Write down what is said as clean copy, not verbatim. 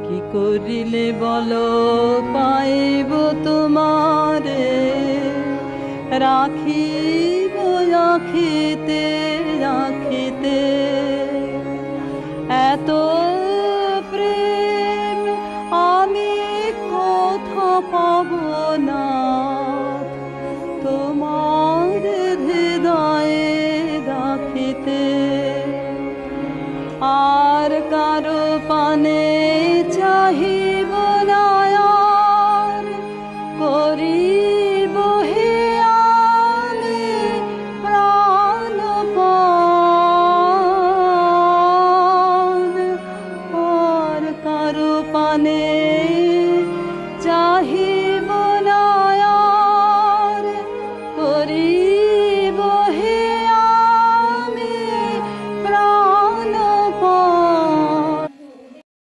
কি করিলে বলো পাইব তোমারে, রাখিব আখিতে আখিতে। এত প্রেম আমি কোথা পাব না, তোমার হৃদয়ে রাখিতে। আর কারো পানে চাহি